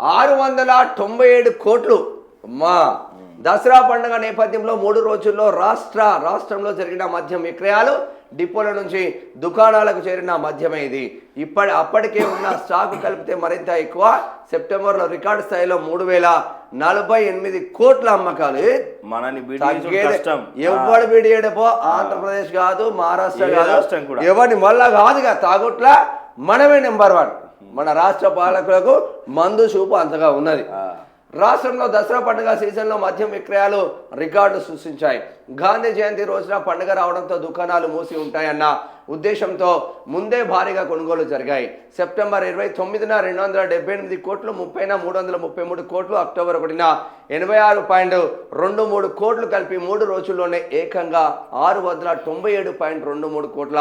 697 కోట్లు. మా దసరా పండుగ నేపథ్యంలో 3 రోజుల్లో రాష్ట్రంలో జరిగిన మద్యం విక్రయాలు డిపోల నుంచి దుకాణాలకు చేరిన మద్యమే ఇది. అప్పటికే ఉన్న స్టాక్ కలిపితే మరింత ఎక్కువ. సెప్టెంబర్లో రికార్డు స్థాయిలో 3048 కోట్ల అమ్మకాలు. ఎవడు బిడియడపో ఆంధ్రప్రదేశ్ కాదు, మహారాష్ట్ర కాదు, ఎవరిని మళ్ళా కాదుగా తాగుట్ల మనమే నెంబర్ 1. మన రాష్ట్ర పాలకులకు మందు చూపు అంతగా ఉన్నది. రాష్ట్రంలో దసరా పండుగ సీజన్లో మద్యం విక్రయాలు రికార్డు సృష్టించాయి. గాంధీ జయంతి రోజున పండుగ రావడంతో దుకాణాలు మూసి ఉంటాయన్న ఉద్దేశంతో ముందే భారీగా కొనుగోలు జరిగాయి. సెప్టెంబర్ 29న 278 కోట్లు, 30న 333 కోట్లు, అక్టోబర్ 1న 86.23 కోట్లు కలిపి 3 రోజుల్లోనే ఏకంగా 697.23 కోట్ల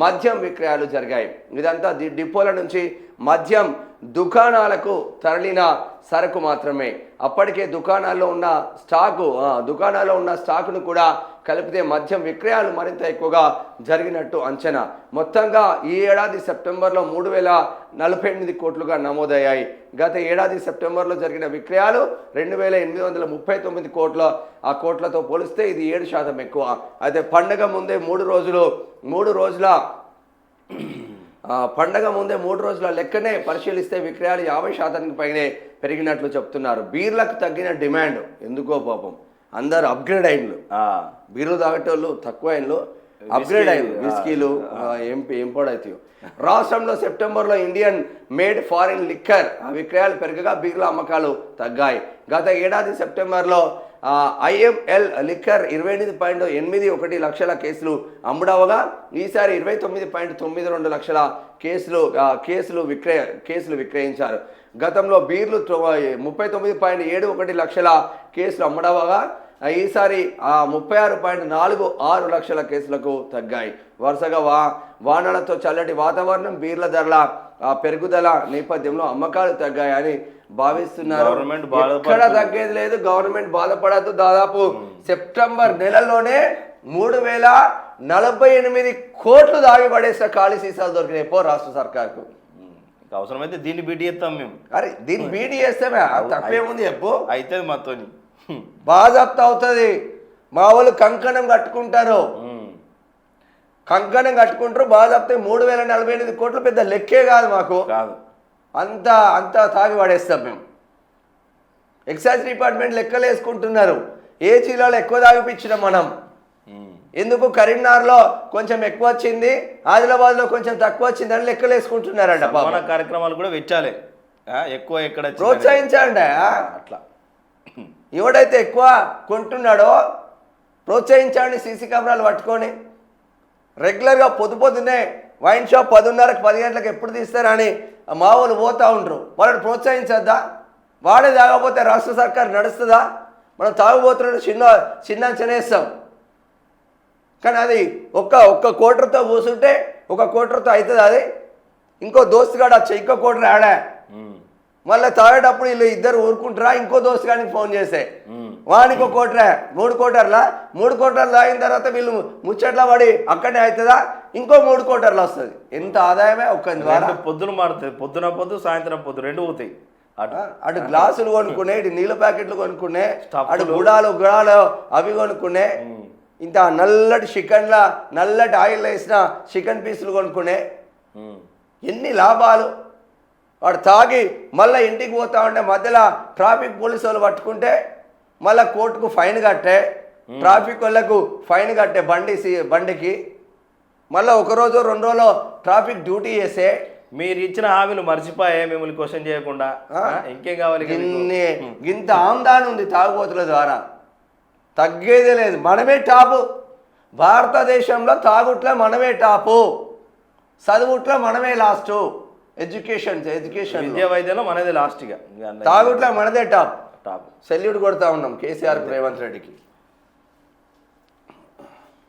మద్యం విక్రయాలు జరిగాయి. ఇదంతా డిపోల నుంచి మద్యం దుకాణాలకు తరలిన సరుకు మాత్రమే. అప్పటికే దుకాణాల్లో ఉన్న స్టాకును కూడా కలిపితే మద్యం విక్రయాలు మరింత ఎక్కువగా జరిగినట్టు అంచనా. మొత్తంగా ఈ ఏడాది సెప్టెంబర్లో 3048 కోట్లుగా నమోదయ్యాయి. గత ఏడాది సెప్టెంబర్లో జరిగిన విక్రయాలు 2839 కోట్ల. ఆ కోట్లతో పోలిస్తే ఇది 7% ఎక్కువ. అయితే పండగ ముందే 3 రోజుల లెక్కనే పరిశీలిస్తే విక్రయాలు 50% పైనే పెరిగినట్లు చెప్తున్నారు. బీర్లకు తగ్గిన డిమాండ్ ఎందుకో పాపం అందరు అప్గ్రేడ్ అయిండ్లు. బీర్లు తాగేటోళ్ళు తక్కువ అయిండ్లు, అప్గ్రేడ్ అయిండ్లు. విస్కీలు ఇంపోర్ట్ అవుతాయి. రాష్ట్రంలో సెప్టెంబర్లో ఇండియన్ మేడ్ ఫారిన్ లిక్కర్ విక్రయాలు పెరగగా బీర్ల అమ్మకాలు తగ్గాయి. గత ఏడాది సెప్టెంబర్లో ఐఎంఎల్ లిక్కర్ 28.81 లక్షల కేసులు అమ్ముడవగా ఈసారి 29.92 లక్షల కేసులు విక్రయించారు. గతంలో బీర్లు 39.71 లక్షల కేసులు అమ్ముడవగా ఈసారి 36.46 లక్షల కేసులకు తగ్గాయి. వరుసగా వానలతో చల్లటి వాతావరణం, బీర్ల ధరల పెరుగుదల నేపథ్యంలో అమ్మకాలు తగ్గాయని భావిస్తున్నారు. ఎక్కడ తగ్గేది లేదు, గవర్నమెంట్ బాధపడద్దు. దాదాపు సెప్టెంబర్ నెలలోనే 3048 కోట్లు దాగి పడేసిన ఖాళీ సీసాలు దొరికినాయి రాష్ట్ర సర్కార్కు. అవసరమైతే దీన్ని బీటీ చేస్తాం మేము. అరే దీన్ని బీటీ చేస్తామే, తప్పేముంది చెప్పు. అయితే మాతో బాజాప్తా అవుతుంది. మా వాళ్ళు కంకణం కట్టుకుంటారు, బాజాప్తా. 3048 కోట్లు పెద్ద లెక్కే కాదు మాకు. అంతా తాగి పడేస్తాం మేము. ఎక్సైజ్ డిపార్ట్మెంట్ లెక్కలు వేసుకుంటున్నారు. ఏ జిల్లాలో ఎక్కువ తాగిపించినాం మనం. ఎందుకు కరీంనగర్లో కొంచెం ఎక్కువ వచ్చింది, ఆదిలాబాద్లో కొంచెం తక్కువ వచ్చింది అని లెక్కలు వేసుకుంటున్నారంట. కార్యక్రమాలు కూడా పెట్టాలి, ఎక్కువ ఎక్కడ ప్రోత్సహించండి. అట్లా ఎవడైతే ఎక్కువ కొంటున్నాడో ప్రోత్సహించండి. సీసీ కెమెరాలు పట్టుకొని రెగ్యులర్గా పొద్దున్నే వైన్ షాప్ 10:30కి 10 గంటలకు ఎప్పుడు తీస్తారని మా వాళ్ళు పోతూ ఉంటారు. వాళ్ళని ప్రోత్సహించద్దా? వాడే తాగకపోతే రాష్ట్ర సర్కారు నడుస్తుందా? మనం తాగుబోతున్న చిన్న చెనేస్తాం. కానీ అది ఒక్క కోటర్తో కూర్చుంటే 1 కోటర్తో అవుతుంది. అది ఇంకో దోస్తుగాడు వచ్చా, ఇంకో కోటర్ ఆడా. మళ్ళీ తాగేటప్పుడు వీళ్ళు ఇద్దరు ఊరుకుంటారా? ఇంకో దోస్తుగాడికి ఫోన్ చేస్తే వానికి 1 కోటరే, 3 కోటర్లా. 3 కోటర్లు తాగిన తర్వాత వీళ్ళు ముచ్చట్లా పడి అక్కడనే అవుతుందా? ఇంకో 3 కోటర్లు వస్తుంది. ఎంత ఆదాయమే ఒక్క ద్వారా. పొద్దున మారుతుంది, పొద్దు సాయంత్రం పొద్దు 2 పోతాయి. అటు గ్లాసులు కొనుక్కునే, ఇటు నీళ్ళ ప్యాకెట్లు కొనుక్కునే, అటు గుడాలు అవి కొనుక్కునే, ఇంత నల్లటి ఆయిల్ వేసిన చికెన్ పీసులు కొనుక్కునే. ఎన్ని లాభాలు. వాడు తాగి మళ్ళీ ఇంటికి పోతా ఉంటే మధ్యలో ట్రాఫిక్ పోలీసు వాళ్ళు పట్టుకుంటే మళ్ళీ కోర్టుకు ఫైన్ కట్టే, ట్రాఫిక్ వాళ్ళకు ఫైన్ కట్టే బండికి. మళ్ళీ 1 రోజు 2 రోజులు ట్రాఫిక్ డ్యూటీ చేసే. మీరు ఇచ్చిన హామీలు మర్చిపోయే మిమ్మల్ని క్వశ్చన్ చేయకుండా ఇంకేం కావాలి. ఇంత ఆమ్దాని ఉంది తాగుబోతుల ద్వారా, తగ్గేదే లేదు. మనమే టాపు. భారతదేశంలో తాగుట్లో మనమే టాపు, చదువుట్లో మనమే లాస్ట్. ఎడ్యుకేషన్ విద్యా వైద్యంలో మనదే లాస్ట్గా, తాగుట్లో మనదే టాప్. సెల్యూట్ కొడతా ఉన్నాం కేసీఆర్ రేవంత్ రెడ్డికి.